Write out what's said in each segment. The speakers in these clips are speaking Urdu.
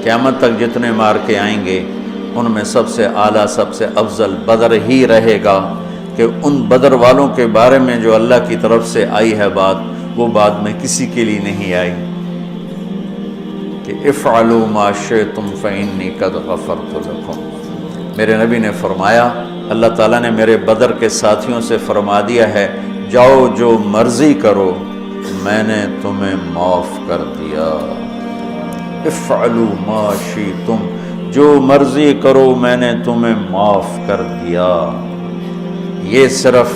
قیامت تک جتنے مار کے آئیں گے ان میں سب سے اعلیٰ سب سے افضل بدر ہی رہے گا، کہ ان بدر والوں کے بارے میں جو اللہ کی طرف سے آئی ہے بات، وہ بعد میں کسی کے لیے نہیں آئی کہ افعلوا ما شئتم فإنی قد غفرت لکم۔ میرے نبی نے فرمایا، اللہ تعالیٰ نے میرے بدر کے ساتھیوں سے فرما دیا ہے، جاؤ جو مرضی کرو میں نے تمہیں معاف کر دیا۔ افعلوا ما شئتم، جو مرضی کرو میں نے تمہیں معاف کر دیا۔ یہ صرف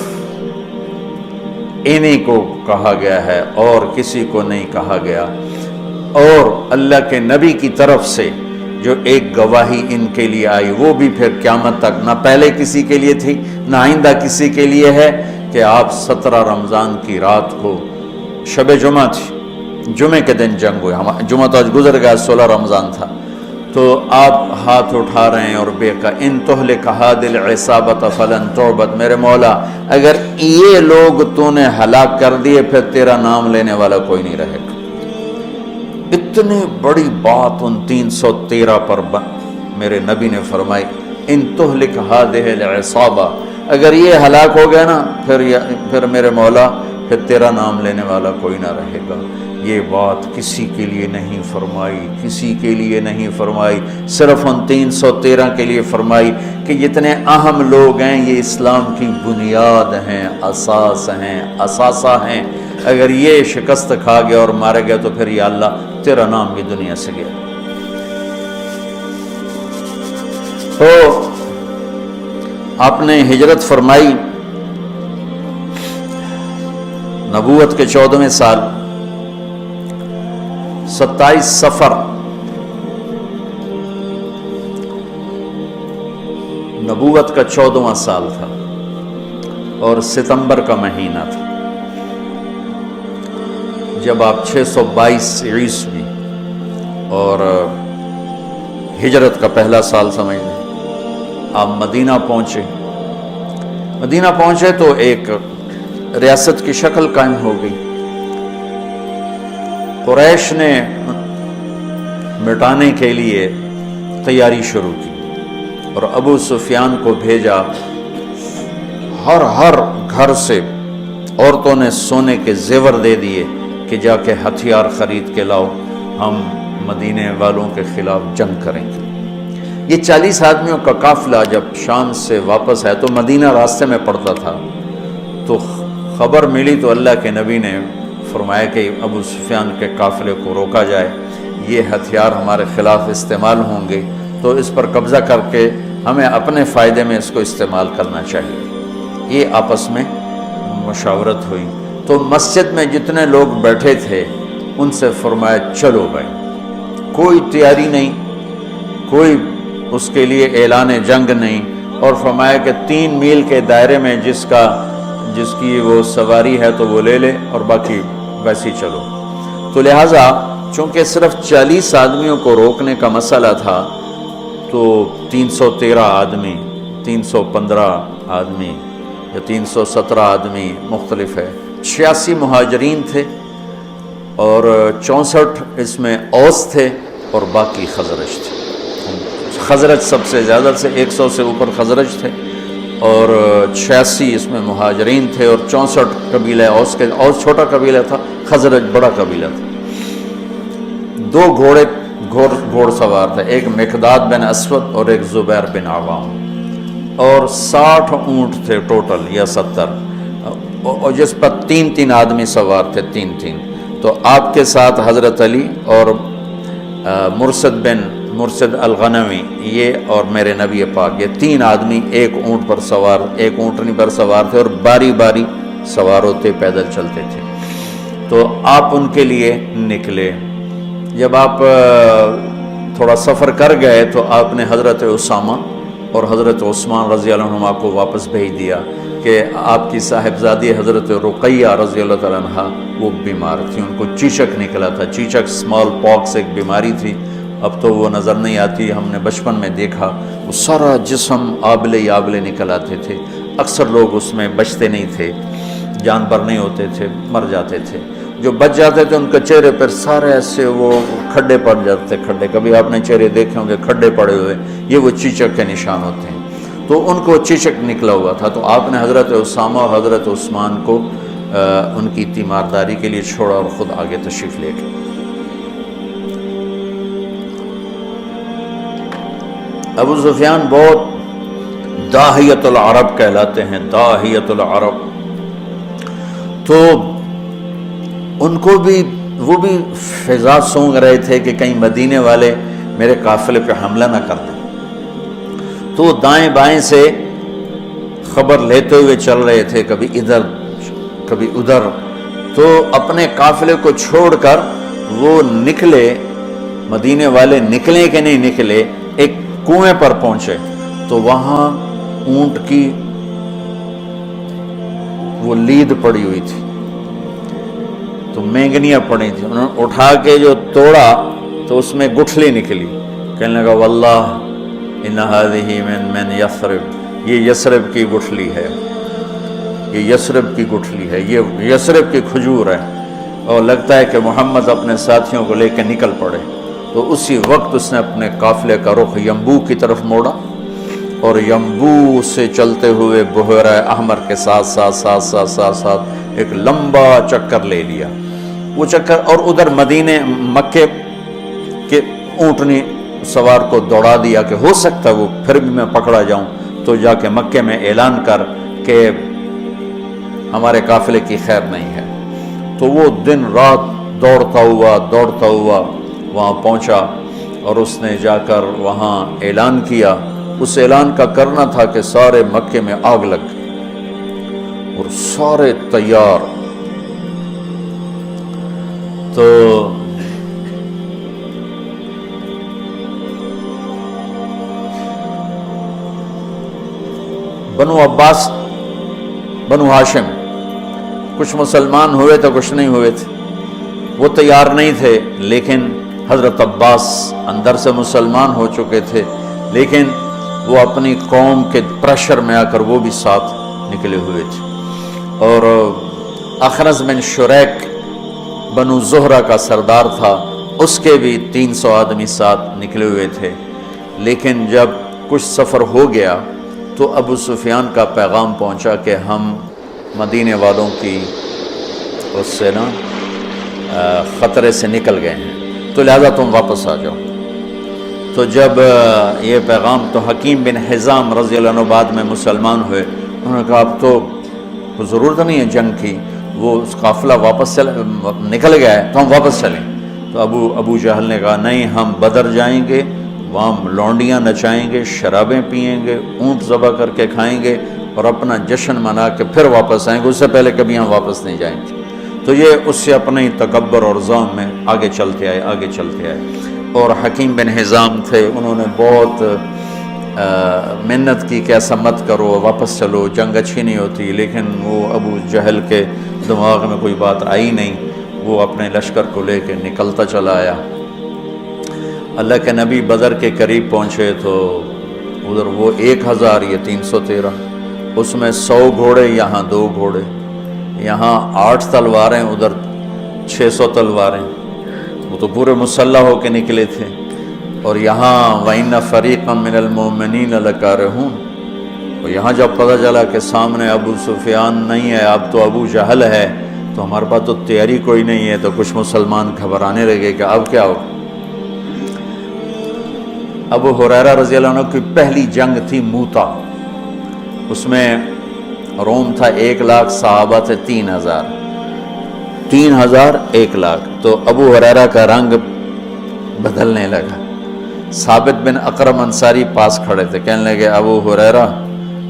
انہی کو کہا گیا ہے اور کسی کو نہیں کہا گیا، اور اللہ کے نبی کی طرف سے جو ایک گواہی ان کے لیے آئی وہ بھی پھر قیامت تک نہ پہلے کسی کے لیے تھی نہ آئندہ کسی کے لیے ہے، کہ آپ 17 رمضان کی رات کو، شب جمعہ تھی، جمعے کے دن جنگ ہوئی، جمعہ تو آج گزر گیا، 16 رمضان تھا، تو آپ ہاتھ اٹھا رہے ہیں اور بے کا ان تہلک هذه العصابۃ فلن تعبد، میرے مولا اگر یہ لوگ تو نے ہلاک کر دیے پھر تیرا نام لینے والا کوئی نہیں رہے گا۔ اتنی بڑی بات ان 313 پر میرے نبی نے فرمائی، ان تہلک هذه العصابہ، اگر یہ ہلاک ہو گیا نا پھر میرے مولا پھر تیرا نام لینے والا کوئی نہ رہے گا۔ یہ بات کسی کے لیے نہیں فرمائی، کسی کے لیے نہیں فرمائی، صرف ان 313 کے لیے فرمائی کہ جتنے اہم لوگ ہیں یہ اسلام کی بنیاد ہیں، اساس ہیں، اثاثہ ہیں، اگر یہ شکست کھا گیا اور مارا گیا تو پھر یا اللہ تیرا نام بھی دنیا سے گیا۔ تو آپ نے ہجرت فرمائی نبوت کے 14ویں سال، 27 صفر نبوت کا 14واں سال تھا اور ستمبر کا مہینہ تھا، جب آپ 622 عیسوی اور ہجرت کا پہلا سال سمجھ لیں، آپ مدینہ پہنچے۔ مدینہ پہنچے تو ایک ریاست کی شکل قائم ہو گئی، قریش نے مٹانے کے لیے تیاری شروع کی اور ابو سفیان کو بھیجا، ہر گھر سے عورتوں نے سونے کے زیور دے دیے کہ جا کے ہتھیار خرید کے لاؤ، ہم مدینے والوں کے خلاف جنگ کریں گے۔ یہ 40 آدمیوں کا قافلہ جب شام سے واپس آیا تو مدینہ راستے میں پڑتا تھا، تو خبر ملی تو اللہ کے نبی نے فرمایا کہ ابو سفیان کے قافلے کو روکا جائے، یہ ہتھیار ہمارے خلاف استعمال ہوں گے تو اس پر قبضہ کر کے ہمیں اپنے فائدے میں اس کو استعمال کرنا چاہیے۔ یہ آپس میں مشاورت ہوئی تو مسجد میں جتنے لوگ بیٹھے تھے ان سے فرمایا چلو بھائی، کوئی تیاری نہیں، کوئی اس کے لیے اعلان جنگ نہیں، اور فرمایا کہ 3 میل کے دائرے میں جس کی وہ سواری ہے تو وہ لے لے اور باقی ویسے ہی چلو۔ تو لہٰذا چونکہ صرف 40 آدمیوں کو روکنے کا مسئلہ تھا تو 313 آدمی، 315 آدمی یا 317 آدمی مختلف ہے، 86 مہاجرین تھے اور 64 اس میں اوس تھے اور باقی خزرج تھے۔ خزرج سب سے زیادہ سے 100 سے اوپر خزرج تھے اور 86 اس میں مہاجرین تھے اور 64 قبیلہ اوس کے، اوس چھوٹا قبیلہ تھا، خزرج بڑا قبیلہ تھا۔ 2 گھوڑ سوار تھے، ایک مقداد بن اسود اور ایک زبیر بن عوام، اور 60 اونٹ تھے ٹوٹل یا 70، اور جس پر 3 آدمی سوار تھے، 3۔ تو آپ کے ساتھ حضرت علی اور مرشد الغنوی یہ اور میرے نبی پاک، یہ 3 آدمی ایک اونٹ پر سوار، ایک اونٹنی پر سوار تھے اور باری باری سوار ہوتے پیدل چلتے تھے۔ تو آپ ان کے لیے نکلے۔ جب آپ تھوڑا سفر کر گئے تو آپ نے حضرت اسامہ اور حضرت عثمان رضی اللہ عنہما کو واپس بھیج دیا کہ آپ کی صاحبزادی حضرت رقیہ رضی اللہ تعالیٰ عنہ وہ بیمار تھی، ان کو چیچک نکلا تھا، چیچک اسمال پاکس ایک بیماری تھی، اب تو وہ نظر نہیں آتی، ہم نے بچپن میں دیکھا وہ سارا جسم آبلے نکل آتے تھے، اکثر لوگ اس میں بچتے نہیں تھے، جان بر نہیں ہوتے تھے، مر جاتے تھے۔ جو بچ جاتے تھے ان کے چہرے پر سارے ایسے وہ کھڈے پڑ جاتے تھے، کھڈے، کبھی آپ نے چہرے دیکھے ہوں گے کھڈے پڑے ہوئے، یہ وہ چیچک کے نشان ہوتے ہیں، تو ان کو چیچک نکلا ہوا تھا، تو آپ نے حضرت اسامہ اور حضرت عثمان کو ان کی تیمارداری کے لیے چھوڑا اور خود آگے تشریف لے گئے۔ ابو سفیان بہت داہیت العرب کہلاتے ہیں، داہیت العرب، تو ان کو بھی وہ بھی فضا سونگ رہے تھے کہ کہیں مدینے والے میرے قافلے پہ حملہ نہ کر دیں، تو وہ دائیں بائیں سے خبر لیتے ہوئے چل رہے تھے، کبھی ادھر کبھی ادھر، تو اپنے قافلے کو چھوڑ کر وہ نکلے، مدینے والے نکلے کہ نہیں نکلے، ایک کنویں پر پہنچے تو وہاں اونٹ کی وہ لید پڑی ہوئی تھی، تو مینگنیاں پڑی تھی، انہوں نے اٹھا کے جو توڑا تو اس میں گٹھلی نکلی، کہنے لگا واللہ ان ہذہ من یثرب، یہ یثرب کی گٹھلی ہے، یہ یثرب کی گٹھلی ہے، یہ یثرب کی کھجور ہے، اور لگتا ہے کہ محمد اپنے ساتھیوں کو لے کے نکل پڑے، تو اسی وقت اس نے اپنے قافلے کا رخ ینبوع کی طرف موڑا اور ینبوع سے چلتے ہوئے بحیرہ احمر کے ساتھ ایک لمبا چکر لے لیا، وہ چکر، اور ادھر مدینے مکے کے اونٹنی سوار کو دوڑا دیا کہ ہو سکتا ہے وہ پھر بھی میں پکڑا جاؤں، تو جا کے مکے میں اعلان کر کہ ہمارے قافلے کی خیر نہیں ہے، تو وہ دن رات دوڑتا ہوا وہاں پہنچا، اور اس نے جا کر وہاں اعلان کیا، اس اعلان کا کرنا تھا کہ سارے مکے میں آگ لگ گئی اور سارے تیار، تو بنو عباس، بنو ہاشم، کچھ مسلمان ہوئے تو کچھ نہیں ہوئے تھے، وہ تیار نہیں تھے، لیکن حضرت عباس اندر سے مسلمان ہو چکے تھے، لیکن وہ اپنی قوم کے پریشر میں آ کر وہ بھی ساتھ نکلے ہوئے تھے، اور اخنس بن شریک بنو زہرہ کا سردار تھا، اس کے بھی 300 آدمی ساتھ نکلے ہوئے تھے، لیکن جب کچھ سفر ہو گیا تو ابو سفیان کا پیغام پہنچا کہ ہم مدینے والوں کی اس سے نا خطرے سے نکل گئے ہیں، تو لہذا تم واپس آ جاؤ۔ تو جب یہ پیغام، تو حکیم بن حزام رضی اللہ عنہ بعد میں مسلمان ہوئے، انہوں نے کہا اب تو ضرورت نہیں ہے جنگ کی، وہ قافلہ واپس نکل گیا ہے تو ہم واپس چلیں، تو ابو جہل نے کہا نہیں، ہم بدر جائیں گے، وہاں لونڈیاں نچائیں گے، شرابیں پئیں گے، اونٹ ذبح کر کے کھائیں گے اور اپنا جشن منا کے پھر واپس آئیں گے، اس سے پہلے کبھی ہم واپس نہیں جائیں گے۔ تو یہ اس سے اپنے تکبر اور ظلم میں آگے چلتے آئے، اور حکیم بن حزام تھے، انہوں نے بہت محنت کی کہ ایسا مت کرو، واپس چلو، جنگ اچھی نہیں ہوتی، لیکن وہ ابو جہل کے دماغ میں کوئی بات آئی نہیں، وہ اپنے لشکر کو لے کے نکلتا چلا آیا۔ اللہ کے نبی بدر کے قریب پہنچے تو ادھر وہ 1000، یہ 313، اس میں 100 گھوڑے، یہاں 2 گھوڑے، یہاں 8 تلواریں، ادھر 600 تلواریں، وہ تو پورے مسلح ہو کے نکلے تھے، اور یہاں وَإِنَّ فَرِيقًا مِّنَ الْمُؤْمِنِينَ لَكَارِهُونَ، اور یہاں جب پتہ چلا کہ سامنے ابو سفیان نہیں ہے، اب تو ابو جہل ہے، تو ہمارے پاس تو تیاری کوئی نہیں ہے، تو کچھ مسلمان گھبرانے لگے کہ اب کیا ہو۔ ابو ہریرہ رضی اللہ عنہ کی پہلی جنگ تھی موتا، اس میں روم تھا 1,00,000، صحابہ تھے 3,000، 1,00,000 تو ابو ہریرہ کا رنگ بدلنے لگا۔ ثابت بن اقرم انصاری پاس کھڑے تھے، کہنے لگے ابو ہریرہ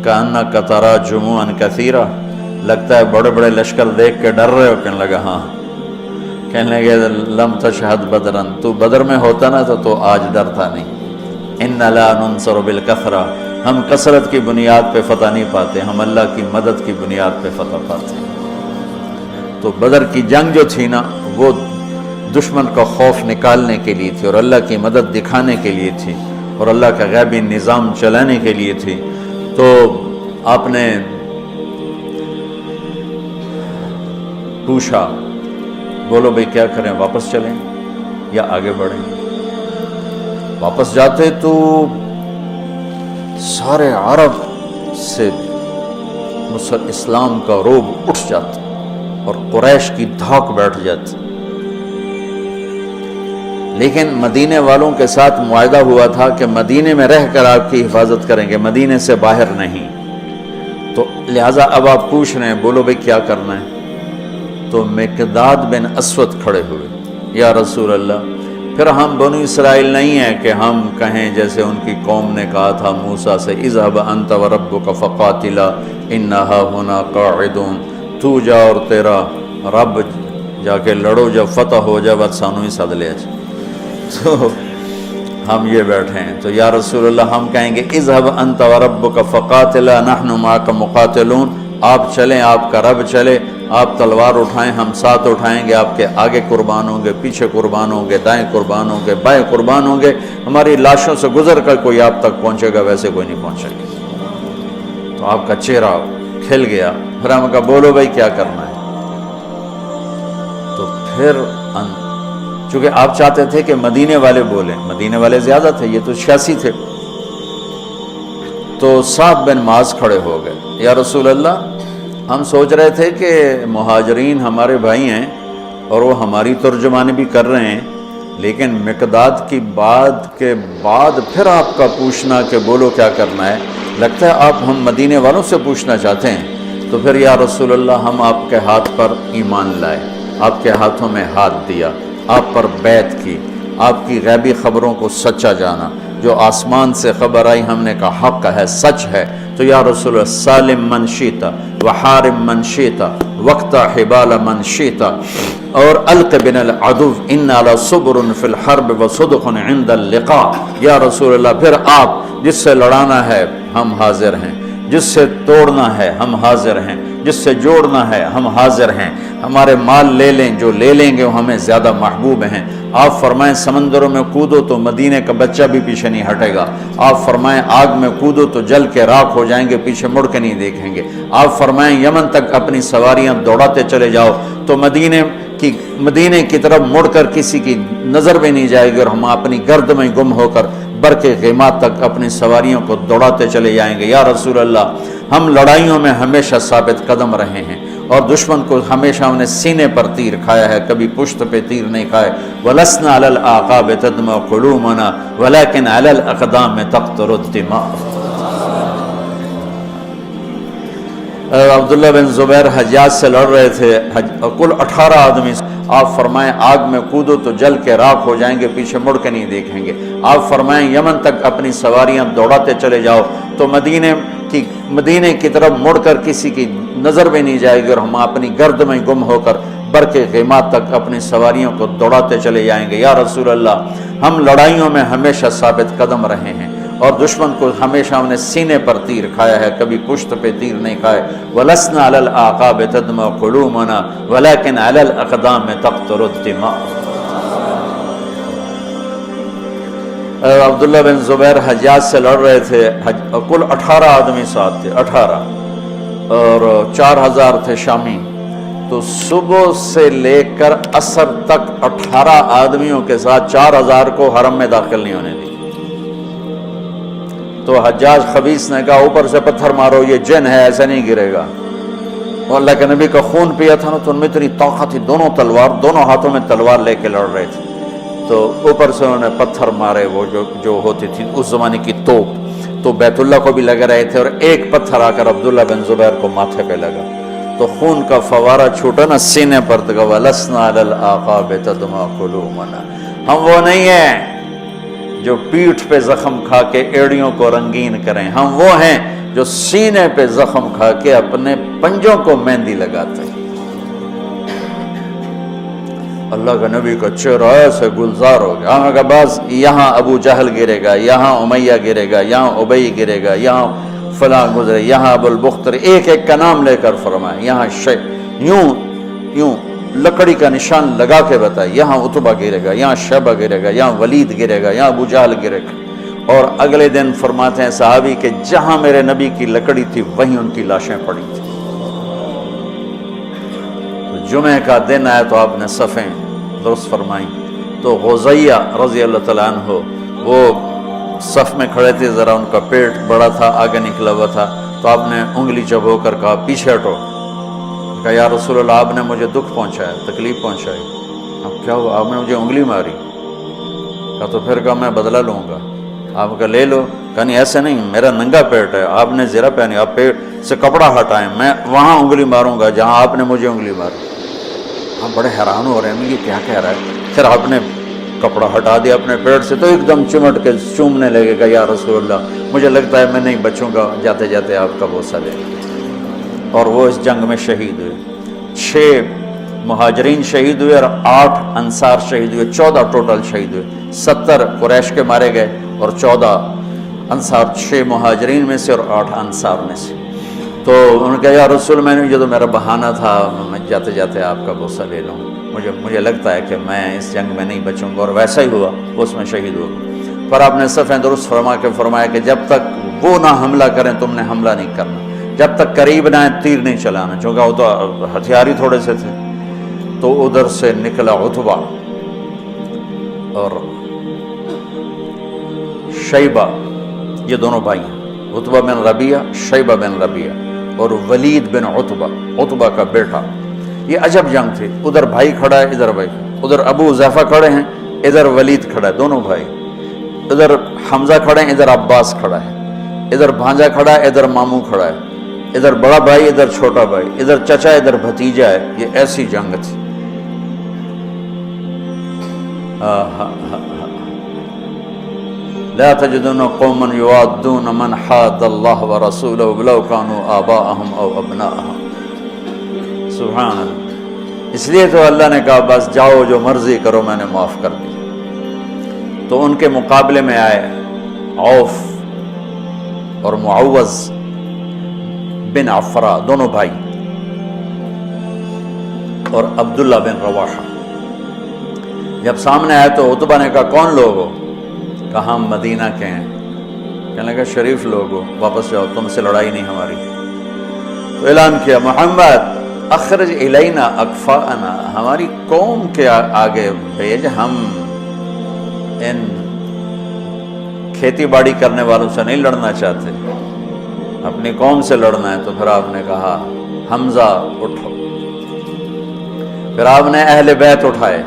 کأنک تری جموعا کثیرا، لگتا ہے بڑے بڑے لشکر دیکھ کے ڈر رہے ہو، کہنے لگا ہاں، کہنے لگے لم تشہد بدرا، تو بدر میں ہوتا نا تو آج ڈرتا نہیں۔ ان لا ننصر بالکثرہ، ہم کثرت کی بنیاد پہ فتح نہیں پاتے، ہم اللہ کی مدد کی بنیاد پہ فتح پاتے ہیں۔ تو بدر کی جنگ جو تھی نا، وہ دشمن کا خوف نکالنے کے لیے تھی، اور اللہ کی مدد دکھانے کے لیے تھی، اور اللہ کا غیبی نظام چلانے کے لیے تھی۔ تو آپ نے پوچھا، بولو بھئی کیا کریں، واپس چلیں یا آگے بڑھیں؟ واپس جاتے تو سارے عرب سے اسلام کا روب اٹھ جاتا اور قریش کی دھاک بیٹھ جاتی، لیکن مدینے والوں کے ساتھ معاہدہ ہوا تھا کہ مدینے میں رہ کر آپ کی حفاظت کریں گے، مدینے سے باہر نہیں۔ تو لہٰذا اب آپ پوچھ رہے ہیں بولو بھئی کیا کرنا ہے؟ تو مقداد بن اسود کھڑے ہوئے، یا رسول اللہ پھر ہم بنو اسرائیل نہیں ہیں کہ ہم کہیں جیسے ان کی قوم نے کہا تھا موسیٰ سے اذهب انت وربک فقاتلا انا ہاہنا قاعدون، تو جا اور تیرا رب جا کے لڑو، جب فتح ہو جائے بس سانو ہی سد لیا جائے۔ تو ہم یہ بیٹھے ہیں، تو یا رسول اللہ ہم کہیں گے اذهب انت وربک فقاتلا نحن معک مقاتلون، آپ چلیں، آپ کا رب چلے، آپ تلوار اٹھائیں، ہم ساتھ اٹھائیں گے، آپ کے آگے قربان ہوں گے، پیچھے قربان ہوں گے، دائیں قربان ہوں گے، بائیں قربان ہوں گے، ہماری لاشوں سے گزر کر کوئی آپ تک پہنچے گا، ویسے کوئی نہیں پہنچے گا۔ تو آپ کا چہرہ کھل گیا، پھر ہم کہا بولو بھائی کیا کرنا ہے؟ تو پھر چونکہ آپ چاہتے تھے کہ مدینے والے بولیں، مدینے والے زیادہ تھے، یہ تو 86 تھے، تو سعد بن معاذ کھڑے ہو گئے، یا رسول اللہ ہم سوچ رہے تھے کہ مہاجرین ہمارے بھائی ہیں اور وہ ہماری ترجمانی بھی کر رہے ہیں، لیکن مقداد کی بات کے بعد پھر آپ کا پوچھنا کہ بولو کیا کرنا ہے، لگتا ہے آپ ہم مدینے والوں سے پوچھنا چاہتے ہیں۔ تو پھر یا رسول اللہ ہم آپ کے ہاتھ پر ایمان لائے، آپ کے ہاتھوں میں ہاتھ دیا، آپ پر بیعت کی، آپ کی غیبی خبروں کو سچا جانا، جو آسمان سے خبر آئی ہم نے کہا حق ہے، سچ ہے۔ تو یا رسول اللہ سالم من شیتا وحارم من شیتا وقت حبال من شیتا اور الق بن العدو ان علی صبر فی الحرب وصدق عند اللقاء، یا رسول اللہ پھر آپ جس سے لڑانا ہے ہم حاضر ہیں، جس سے توڑنا ہے ہم حاضر ہیں، جس سے جوڑنا ہے ہم حاضر ہیں، ہمارے مال لے لیں، جو لے لیں گے وہ ہمیں زیادہ محبوب ہیں۔ آپ فرمائیں سمندروں میں کودو تو مدینے کا بچہ بھی پیچھے نہیں ہٹے گا، آپ فرمائیں آگ میں کودو تو جل کے راکھ ہو جائیں گے، پیچھے مڑ کے نہیں دیکھیں گے، آپ فرمائیں یمن تک اپنی سواریاں دوڑاتے چلے جاؤ تو مدینے کی طرف مڑ کر کسی کی نظر بھی نہیں جائے گی، اور ہم اپنی گرد میں گم ہو کر برق غیمات تک اپنی سواریوں کو دوڑاتے چلے جائیں گے۔ یا رسول اللہ ہم لڑائیوں میں ہمیشہ ثابت قدم رہے ہیں اور دشمن کو ہمیشہ ہم نے سینے پر تیر کھایا ہے، کبھی پشت پہ تیر نہیں کھائے۔ وَلَسْنَا عَلَى الْأَعْقَابِ تَدْمَعُ قُلُوبُنَا وَلَكِنْ عَلَى الْأَقْدَامِ تَقْطُرُ الدِّمَاءُ۔ عبداللہ بن زبیر حجاج سے لڑ رہے تھے، کل 18 آدمی، آپ فرمائیں آگ میں کودو تو جل کے راکھ ہو جائیں گے، پیچھے مڑ کے نہیں دیکھیں گے، آپ فرمائیں یمن تک اپنی سواریاں دوڑاتے چلے جاؤ تو مدینے کی طرف مڑ کر کسی کی نظر بھی نہیں جائے گی، اور ہم اپنی گرد میں گم ہو کر برق غیمات تک اپنی سواریوں کو دوڑاتے چلے جائیں گے۔ یا رسول اللہ ہم لڑائیوں میں ہمیشہ ثابت قدم رہے ہیں اور دشمن کو ہمیشہ ہم نے سینے پر تیر کھایا ہے، کبھی پشت پہ تیر نہیں کھائے۔ وَلَسْنَا عَلَى الْأَعْقَابِ تَدْمَعُ قُلُوبُنَا وَلَكِنْ عَلَى الْأَقْدَامِ تَقْطُرُ الدِّمَاءُ۔ عبداللہ بن زبیر حجاج سے لڑ رہے تھے، کل 18 آدمی ساتھ تھے، 18 اور 4000 تھے شامی، تو صبح سے لے کر عصر تک 18 آدمیوں کے ساتھ 4000 کو حرم میں داخل نہیں ہونے دی۔ تو حجاج خبیث نے کہا اوپر سے پتھر مارو، یہ جن ہے، ایسا نہیں گرے گا۔ وہ اللہ کے نبی کا خون پیا تھا نا، تو ان میں اتنی طاقت تھی، دونوں ہاتھوں میں تلوار لے کے لڑ رہے تھے، تو اوپر سے انہوں نے پتھر مارے، وہ جو ہوتی تھی اس زمانے کی توپ، تو بیت اللہ کو بھی لگ رہے تھے، اور ایک پتھر آ کر عبداللہ بن زبیر کو ماتھے پہ لگا، تو خون کا فوارہ چھوٹا نا سینے پر، تو کہا وَلَسْنَا عَلَى الْأَعْقَابِ تَدْمَعُ قُلُوبُنَا، ہم وہ نہیں ہیں جو پیٹھ پہ زخم کھا کے ایڑیوں کو رنگین کریں، ہم وہ ہیں جو سینے پہ زخم کھا کے اپنے پنجوں کو مہندی لگاتے ہیں۔ اللہ کا نبی کا چہرہ ایسے گلزار ہو گیا، ہم کہا بس یہاں ابو جہل گرے گا، یہاں امیہ گرے گا، یہاں ابی گرے گا، یہاں فلاں گزرے، یہاں ابو البختر، ایک ایک کا نام لے کر فرمائے، یہاں یوں لکڑی کا نشان لگا کے بتائے، یہاں عتبہ گرے گا، یہاں شیبہ گرے گا، یہاں ولید گرے گا، یہاں ابو جہل گرے گا۔ اور اگلے دن فرماتے ہیں صحابی کہ جہاں میرے نبی کی لکڑی تھی وہیں ان کی لاشیں پڑی تھی۔ جمعہ کا دن آیا تو آپ نے صفیں درست فرمائیں. تو غزیہ رضی اللہ تعالیٰ عنہ وہ صف میں کھڑے تھے، ذرا ان کا پیٹ بڑا تھا، آگے نکلا ہوا تھا، تو آپ نے انگلی چبو کر کہا پیچھے ہٹو. کہا یا رسول اللہ آپ نے مجھے دکھ پہنچایا، تکلیف پہنچائی. اب کیا ہوا؟ آپ نے مجھے انگلی ماری. کہا تو پھر کہا میں بدلہ لوں گا. آپ کا لے لو. کہا نہیں ایسے نہیں، میرا ننگا پیٹ ہے، آپ نے زرہ پہنی، آپ پیٹ سے کپڑا ہٹائیں، میں وہاں انگلی ماروں گا جہاں آپ نے مجھے انگلی ماری. ہم بڑے حیران ہو رہے ہیں یہ کیا کہہ رہا ہے. پھر آپ نے کپڑا ہٹا دیا اپنے پیٹ سے تو ایک دم چمٹ کے چومنے لگے گا یا رسول اللہ مجھے لگتا ہے میں نہیں بچوں گا، جاتے جاتے آپ کا بوسہ لے گا. اور وہ اس جنگ میں شہید ہوئے. 6 مہاجرین شہید ہوئے اور 8 انصار شہید ہوئے. 14 ٹوٹل شہید ہوئے. 70 قریش کے مارے گئے اور 14 انصار، 6 مہاجرین میں سے اور 8 انصار میں سے. تو انہوں نے کہا یا رسول میں نے یہ تو میرا بہانہ تھا، میں جاتے جاتے آپ کا بوسہ لے لوں، مجھے لگتا ہے کہ میں اس جنگ میں نہیں بچوں گا. اور ویسا ہی ہوا، وہ اس میں شہید ہو گئے. پر آپ نے صفیں درست فرما کے فرمایا کہ جب تک وہ نہ حملہ کریں تم نے حملہ نہیں کرنا، جب تک قریب نہ آئیں تیر نہیں چلانا، چونکہ وہ تو ہتھیار ہی تھوڑے سے تھے. تو ادھر سے نکلا عتبہ اور شیبہ، یہ دونوں بھائی ہیں، عتبہ بن ربیعہ، شیبہ بن ربیعہ، اور ولید بن عتبہ، عتبہ کا بیٹا. یہ عجب جنگ تھی. ادھر بھائی کھڑا ہے، ادھر بھائی، ادھر ابو حذیفہ کھڑے ہیں، ادھر ولید کھڑا ہے، دونوں بھائی. ادھر حمزہ کھڑے ہیں، ادھر عباس کھڑا ہے. ادھر بھانجا کھڑا ہے، ادھر ماموں کھڑا ہے. ادھر بڑا بھائی، ادھر چھوٹا بھائی، ادھر چچا، ادھر بھتیجا ہے. یہ ایسی جنگ تھی. لا تجدون قوما يوادون من حاد الله ورسوله ولو كانوا آباءهم او ابناءهم. سبحان اللہ. اس لیے تو اللہ نے کہا بس جاؤ جو مرضی کرو میں نے معاف کر دی. تو ان کے مقابلے میں آئے عوف اور معوذ بن عفرا، دونوں بھائی، اور عبداللہ بن رواحہ. جب سامنے آئے تو عتبہ نے کہا کون لوگ ہو؟ کہا ہم مدینہ کے ہیں. کہنے لگا شریف لوگ ہو، واپس جاؤ، تم سے لڑائی نہیں ہماری. تو اعلان کیا محمد اخرج الینا اکفاءنا، ہماری قوم کے آگے بھیج، ہم ان کھیتی باڑی کرنے والوں سے نہیں لڑنا چاہتے، اپنی قوم سے لڑنا ہے. تو پھر آپ نے کہا حمزہ اٹھو. پھر آپ نے اہل بیت اٹھائے،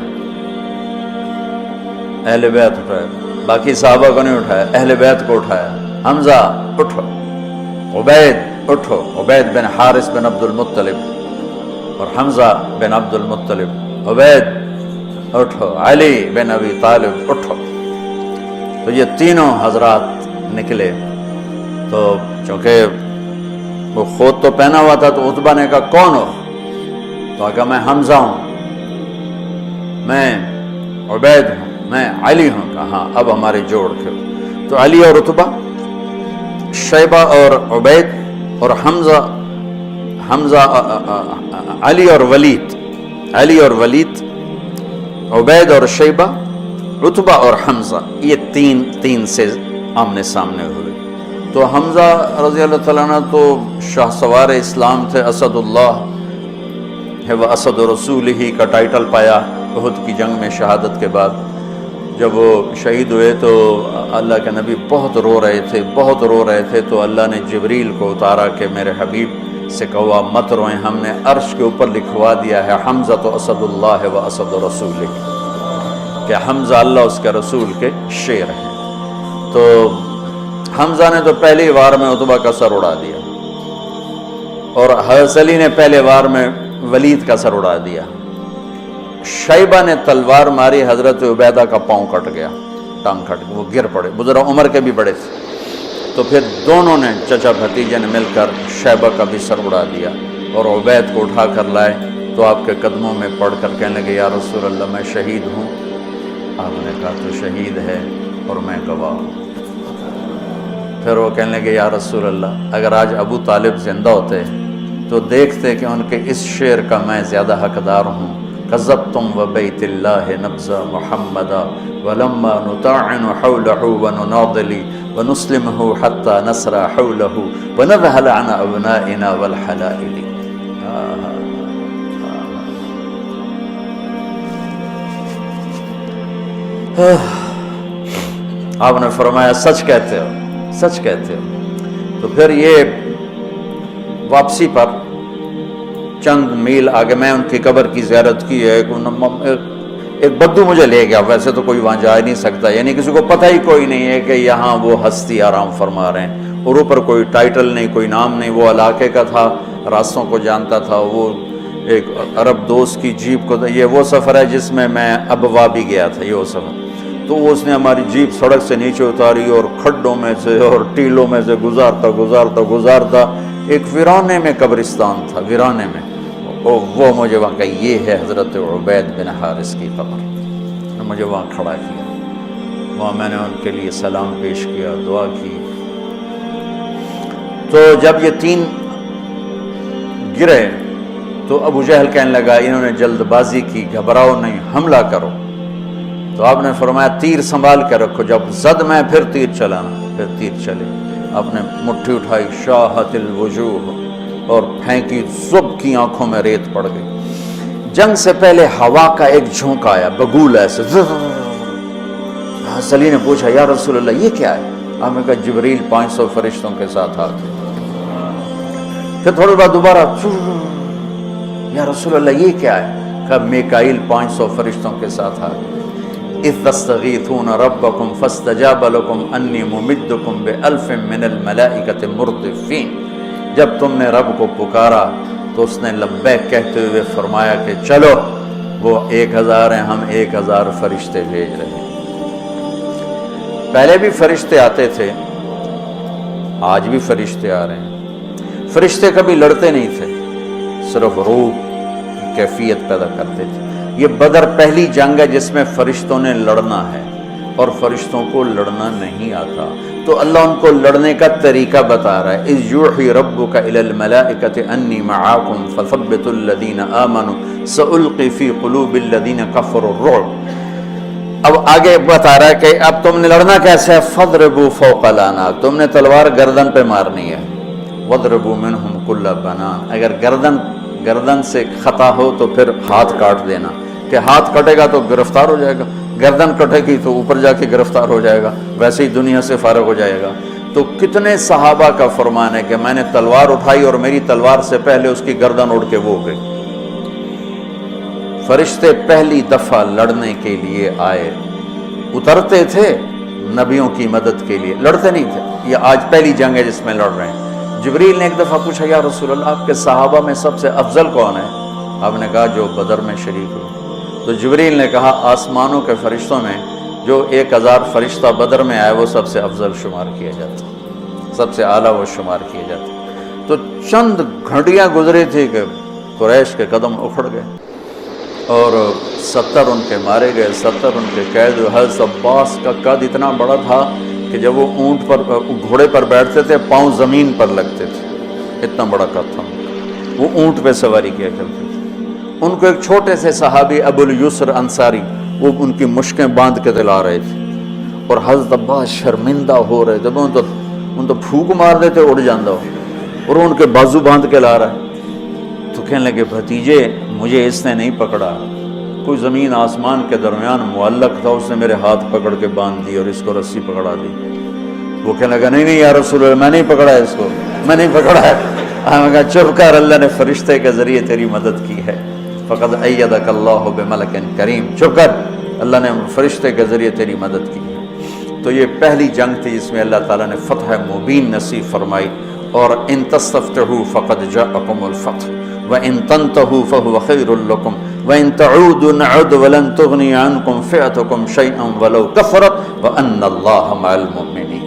اہل بیت اٹھائے، باقی صحابہ کو نہیں اٹھایا، اہل بیت کو اٹھایا. حمزہ اٹھو، عبید اٹھو، عبید بن حارث بن عبد المطلب، اور حمزہ بن عبد المطلب، عبید اٹھو، علی بن ابی طالب اٹھو. تو یہ تینوں حضرات نکلے. تو چونکہ وہ خود تو پہنا ہوا تھا تو عتبہ نے کہا کون ہو؟ تو کہا میں حمزہ ہوں، میں عبید ہوں، میں علی ہوں. کہا ہاں اب ہمارے جوڑ کے. تو علی اور عتبہ، شیبہ اور عبید، اور حمزہ علی اور ولید، علی اور ولید، عبید اور شیبہ، عتبہ اور حمزہ، یہ تین سے آمنے سامنے ہوئے. تو حمزہ رضی اللہ تعالیٰ عنہ تو شاہ سوار اسلام تھے، اسد اللہ ہے و اسد رسول ہی کا ٹائٹل پایا احد کی جنگ میں شہادت کے بعد. جب وہ شہید ہوئے تو اللہ کے نبی بہت رو رہے تھے، بہت رو رہے تھے. تو اللہ نے جبریل کو اتارا کہ میرے حبیب سے کہو مت روئیں، ہم نے عرش کے اوپر لکھوا دیا ہے حمزہ تو اسد اللہ و اسد رسول، کہ حمزہ اللہ اس کے رسول کے شیر ہیں. تو حمزہ نے تو پہلی وار میں عتبہ کا سر اڑا دیا، اور حضرت علی نے پہلے وار میں ولید کا سر اڑا دیا. شیبہ نے تلوار ماری، حضرت عبیدہ کا پاؤں کٹ گیا، ٹانگ کٹ گیا، وہ گر پڑے، بزرگ عمر کے بھی بڑے تھے. تو پھر دونوں نے، چچا بھتیجے نے مل کر شیبہ کا بھی سر اڑا دیا اور عبید کو اٹھا کر لائے. تو آپ کے قدموں میں پڑھ کر کہنے لگے یا رسول اللہ میں شہید ہوں. آپ نے کہا تو شہید ہے اور میں گواہ ہوں. پھر وہ کہنے لگے یا رسول اللہ اگر آج ابو طالب زندہ ہوتے تو دیکھتے کہ ان کے اس شعر کا میں زیادہ حقدار ہوں. کذبتم وبیت اللہ نبذ محمدا ولما نطاعن حولہ ونناضل ونسلمہ حتی نسرى حولہ ونذهل عن ابنائنا والحلائل. آپ نے فرمایا سچ کہتے ہو، سچ کہتے ہو۔ تو پھر یہ واپسی پر چند میل آگے میں ان کی قبر کی زیارت کی ہے، ایک بدو مجھے لے گیا، ویسے تو کوئی وہاں جا نہیں سکتا، یعنی کسی کو پتہ ہی کوئی نہیں ہے کہ یہاں وہ ہستی آرام فرما رہے ہیں، اور اوپر کوئی ٹائٹل نہیں، کوئی نام نہیں، وہ علاقے کا تھا، راستوں کو جانتا تھا، وہ ایک عرب دوست کی جیپ کو، یہ وہ سفر ہے جس میں میں ابوا بھی گیا تھا، یہ وہ سفر، تو اس نے ہماری جیپ سڑک سے نیچے اتاری اور کھڈوں میں سے اور ٹیلوں میں سے گزارتا ایک ویرانے میں قبرستان تھا، ویرانے میں، وہ مجھے وہاں کہا یہ ہے حضرت عبید بن حارث کی قبر، مجھے وہاں کھڑا کیا، وہاں میں نے ان کے لیے سلام پیش کیا، دعا کی۔ تو جب یہ تین گرے تو ابو جہل کہنے لگا انہوں نے جلد بازی کی، گھبراؤ نہیں، حملہ کرو۔ تو آپ نے فرمایا تیر سنبھال کے رکھو، جب زد میں پھر تیر چلانا، پھر تیر چلے، آپ نے مٹھی اٹھائی، شاہت الوجوہ، اور پھینکی، سب کی آنکھوں میں ریت پڑ گئی۔ جنگ سے پہلے ہوا کا ایک جھونکا آیا، بگول ایسے، علی نے پوچھا یا رسول اللہ یہ کیا ہے؟ آپ نے کہا جبریل 500 فرشتوں کے ساتھ آتے۔ پھر تھوڑی بعد دوبارہ، یا رسول اللہ یہ کیا ہے؟ کہا میکائیل 500 فرشتوں کے ساتھ آتے۔ اذ تستغیثون ربکم فاستجاب لکم انی ممدکم بألف من الملائکۃ مردفین، جب تم نے رب کو پکارا تو اس نے لبیک کہتے ہوئے فرمایا کہ چلو، وہ 1000 ہیں، ہم 1000 فرشتے بھیج رہے ہیں۔ پہلے بھی فرشتے آتے تھے، آج بھی فرشتے آ رہے ہیں۔ فرشتے کبھی لڑتے نہیں تھے، صرف روح کی کیفیت پیدا کرتے تھے۔ یہ بدر پہلی جنگ ہے جس میں فرشتوں نے لڑنا ہے، اور فرشتوں کو لڑنا نہیں آتا، تو اللہ ان کو لڑنے کا طریقہ بتا رہا ہے۔ اذ یوحی ربک الی الملائکۃ انی معاکم فثبتوا الذین آمنوا سألقی فی قلوب الذین کفروا الرعب۔ اب آگے بتا رہا ہے کہ اب تم نے لڑنا کیسے ہے، فضربوا فوق الاعناق، تم نے تلوار گردن پہ مارنی ہے، وضربوا منہم کل بنان، اگر گردن سے خطا ہو تو پھر ہاتھ کاٹ دینا، کہ ہاتھ کٹے گا تو گرفتار ہو جائے گا، گردن کٹے گی تو اوپر جا کے گرفتار ہو جائے گا، ویسے ہی دنیا سے فارغ ہو جائے گا۔ تو کتنے صحابہ کا فرمان ہے کہ میں نے تلوار اٹھائی اور میری تلوار سے پہلے اس کی گردن اڑ کے وہ گئی۔ فرشتے پہلی دفعہ لڑنے کے لیے آئے، اترتے تھے نبیوں کی مدد کے لیے، لڑتے نہیں تھے۔ یہ آج پہلی جنگ ہے جس میں لڑ رہے ہیں۔ جبریل نے ایک دفعہ پوچھا یا رسول اللہ آپ کے صحابہ میں سب سے افضل کون ہے؟ آپ نے کہا جو بدر میں شریک ہوئے۔ تو جبریل نے کہا آسمانوں کے فرشتوں میں جو 1000 فرشتہ بدر میں آئے وہ سب سے افضل شمار کیا جاتا، سب سے اعلیٰ وہ شمار کیا جاتا۔ تو چند گھنٹیاں گزری تھی کہ قریش کے قدم اکھڑ گئے اور 70 ان کے مارے گئے، 70 ان کے قید ہوئے۔ حضرت عباس کا قد اتنا بڑا تھا کہ جب وہ اونٹ پر، گھوڑے پر بیٹھتے تھے پاؤں زمین پر لگتے تھے، اتنا بڑا قد تھا، وہ اونٹ پہ سواری کیا کرتے تھے۔ ان کو ایک چھوٹے سے صحابی ابو الیسر انصاری، وہ ان کی مشکیں باندھ کے دلا رہے تھے، اور حضرت عباس شرمندہ ہو رہے تھے، ان تو پھونک مار دیتے اڑ جاندہ ہو، اور ان کے بازو باندھ کے لا رہا ہے۔ تو کہنے لگے بھتیجے مجھے اس نے نہیں پکڑا، کوئی زمین آسمان کے درمیان معلق تھا، اس نے میرے ہاتھ پکڑ کے باندھ دی اور اس کو رسی پکڑا دی۔ وہ کہنے لگا نہیں یا رسول اللہ میں نہیں پکڑا ہے اس کو، میں نہیں پکڑا ہے۔ ہم کہا چپ کر، اللہ نے فرشتے کے ذریعے تیری مدد کی ہے، فقد ایدک اللہ بملک کریم، چپ کر، اللہ نے فرشتے کے ذریعے تیری مدد کی ہے۔ تو یہ پہلی جنگ تھی جس میں اللہ تعالیٰ نے فتح مبین نصیب فرمائی، اور ان تستفتحوا فقد جاءکم الفتح وان تنتهوا فهو خیر لکم وان تعودوا نعد ولن تغنی عنکم فئتکم شیئا ولو کثرت وان اللہ مع المؤمنین۔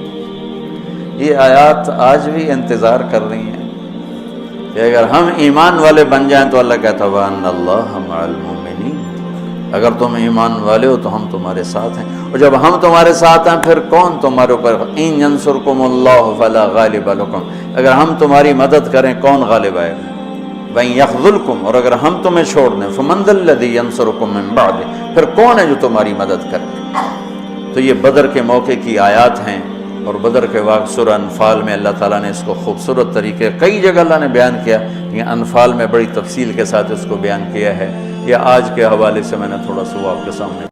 یہ آیات آج بھی انتظار کر رہی ہیں کہ اگر ہم ایمان والے بن جائیں تو اللہ کہتا ہے وَأَنَّ اللَّهَ مَعَ الْمُؤْمِنِينَ، اگر تم ایمان والے ہو تو ہم تمہارے ساتھ ہیں، اور جب ہم تمہارے ساتھ ہیں پھر کون تمہارے اوپر؟ إِن يَنْصُرْكُمُ اللَّهُ فَلَا غَالِبَ لَكُمْ، اگر ہم تمہاری مدد کریں کون غالب آئے گا؟ وَإِن يَخْذُلْكُمْ، اور اگر ہم تمہیں چھوڑ دیں فَمَنْ ذَا الَّذِي يَنْصُرُكُمْ مِنْ بَعْدِهِ، پھر کون ہے جو تمہاری مدد کرے؟ تو یہ بدر کے موقع کی آیات ہیں، اور بدر کے واقع سورہ انفال میں اللہ تعالیٰ نے اس کو خوبصورت طریقے کئی جگہ اللہ نے بیان کیا، یہ انفال میں بڑی تفصیل کے ساتھ اس کو بیان کیا ہے۔ یہ آج کے حوالے سے میں نے تھوڑا سا وہ آپ کے سامنے